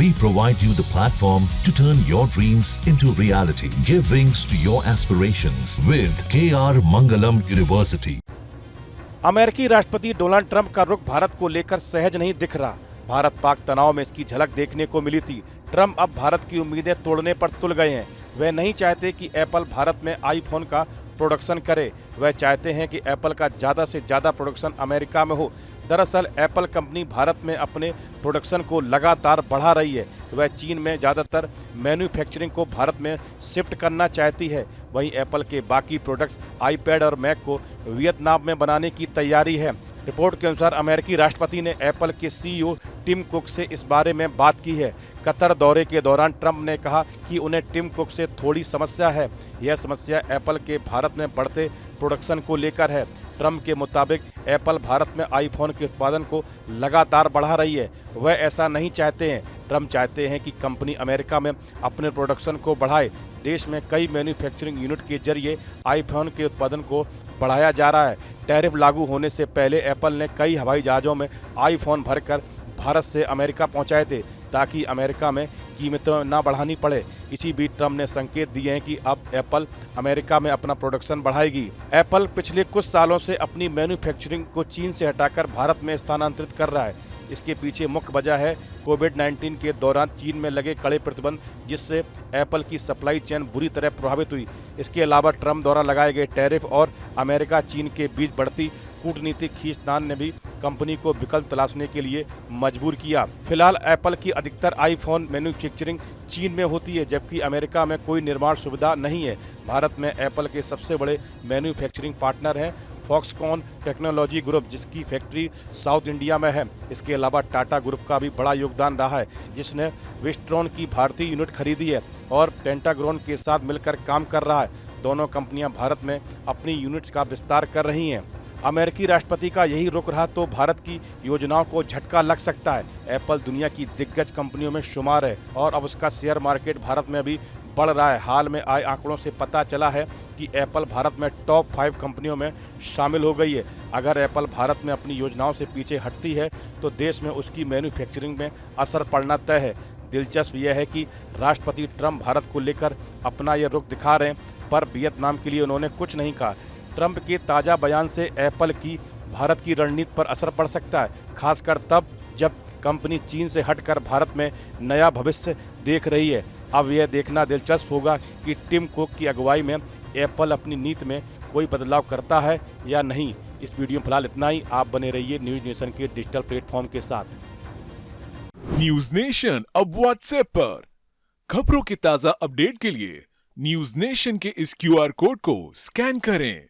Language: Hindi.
We provide you the platform to turn your dreams into reality. Give wings to your aspirations with KR Mangalam University. अमेरिकी राष्ट्रपति डोनाल्ड ट्रंप का रुख भारत को लेकर सहज नहीं दिख रहा। भारत पाक तनाव में इसकी झलक देखने को मिली थी। ट्रंप अब भारत की उम्मीदें तोड़ने पर तुल गए हैं। वे नहीं चाहते कि एप्पल भारत में आईफोन का प्रोडक्शन करे। वह चाहते हैं कि एप्पल का ज़्यादा से ज़्यादा प्रोडक्शन अमेरिका में हो। दरअसल एप्पल कंपनी भारत में अपने प्रोडक्शन को लगातार बढ़ा रही है। वह चीन में ज़्यादातर मैन्युफैक्चरिंग को भारत में शिफ्ट करना चाहती है। वहीं एप्पल के बाकी प्रोडक्ट्स आईपैड और मैक को वियतनाम में बनाने की तैयारी है। रिपोर्ट के अनुसार अमेरिकी राष्ट्रपति ने एप्पल के सीईओ टिम कुक से इस बारे में बात की है। कतर दौरे के दौरान ट्रंप ने कहा कि उन्हें टिम कुक से थोड़ी समस्या है। यह समस्या एप्पल के भारत में बढ़ते प्रोडक्शन को लेकर है। ट्रंप के मुताबिक एप्पल भारत में आईफोन के उत्पादन को लगातार बढ़ा रही है। वह ऐसा नहीं चाहते हैं। ट्रंप चाहते हैं कि कंपनी अमेरिका में अपने प्रोडक्शन को बढ़ाए। देश में कई मैन्युफैक्चरिंग यूनिट के जरिए आईफोन के उत्पादन को बढ़ाया जा रहा है। टैरिफ लागू होने से पहले एप्पल ने कई हवाई जहाज़ों में आईफोन भरकर भारत से अमेरिका पहुंचाए थे ताकि अमेरिका में कीमतें ना बढ़ानी पड़े। इसी बीच ट्रंप ने संकेत दिए हैं कि अब एप्पल अमेरिका में अपना प्रोडक्शन बढ़ाएगी। एप्पल पिछले कुछ सालों से अपनी मैन्युफैक्चरिंग को चीन से हटाकर भारत में स्थानांतरित कर रहा है। इसके पीछे मुख्य वजह है कोविड-19 के दौरान चीन में लगे कड़े प्रतिबंध, जिससे एप्पल की सप्लाई चेन बुरी तरह प्रभावित हुई। इसके अलावा ट्रंप द्वारा लगाए गए टैरिफ और अमेरिका चीन के बीच बढ़ती कूटनीतिक खींचतान ने भी कंपनी को विकल्प तलाशने के लिए मजबूर किया। फिलहाल एप्पल की अधिकतर आईफोन मैन्युफैक्चरिंग चीन में होती है, जबकि अमेरिका में कोई निर्माण सुविधा नहीं है। भारत में एप्पल के सबसे बड़े मैन्युफैक्चरिंग पार्टनर हैं फॉक्सकॉन टेक्नोलॉजी ग्रुप, जिसकी फैक्ट्री साउथ इंडिया में है। इसके अलावा टाटा ग्रुप का भी बड़ा योगदान रहा है, जिसने विस्ट्रॉन की भारतीय यूनिट खरीदी है और पेंटाग्रॉन के साथ मिलकर काम कर रहा है। दोनों कंपनियां भारत में अपनी यूनिट्स का विस्तार कर रही हैं। अमेरिकी राष्ट्रपति का यही रुख रहा तो भारत की योजनाओं को झटका लग सकता है। एप्पल दुनिया की दिग्गज कंपनियों में शुमार है और अब उसका शेयर मार्केट भारत में भी बढ़ रहा है। हाल में आए आंकड़ों से पता चला है कि एप्पल भारत में टॉप 5 कंपनियों में शामिल हो गई है। अगर एप्पल भारत में अपनी योजनाओं से पीछे हटती है तो देश में उसकी मैन्युफैक्चरिंग में असर पड़ना तय है। दिलचस्प यह है कि राष्ट्रपति ट्रंप भारत को लेकर अपना यह रुख दिखा रहे हैं, पर वियतनाम के लिए उन्होंने कुछ नहीं कहा। ट्रंप के ताज़ा बयान से एप्पल की भारत की रणनीति पर असर पड़ सकता है, खासकर तब जब कंपनी चीन से हटकर भारत में नया भविष्य देख रही है। अब यह देखना दिलचस्प होगा कि टिम कुक की अगुवाई में एप्पल अपनी नीति में कोई बदलाव करता है या नहीं। इस वीडियो में फिलहाल इतना ही। आप बने रहिए न्यूज नेशन के डिजिटल प्लेटफॉर्म के साथ। न्यूज नेशन अब व्हाट्सएप पर खबरों के ताजा अपडेट के लिए न्यूज नेशन के इस QR कोड को स्कैन करें।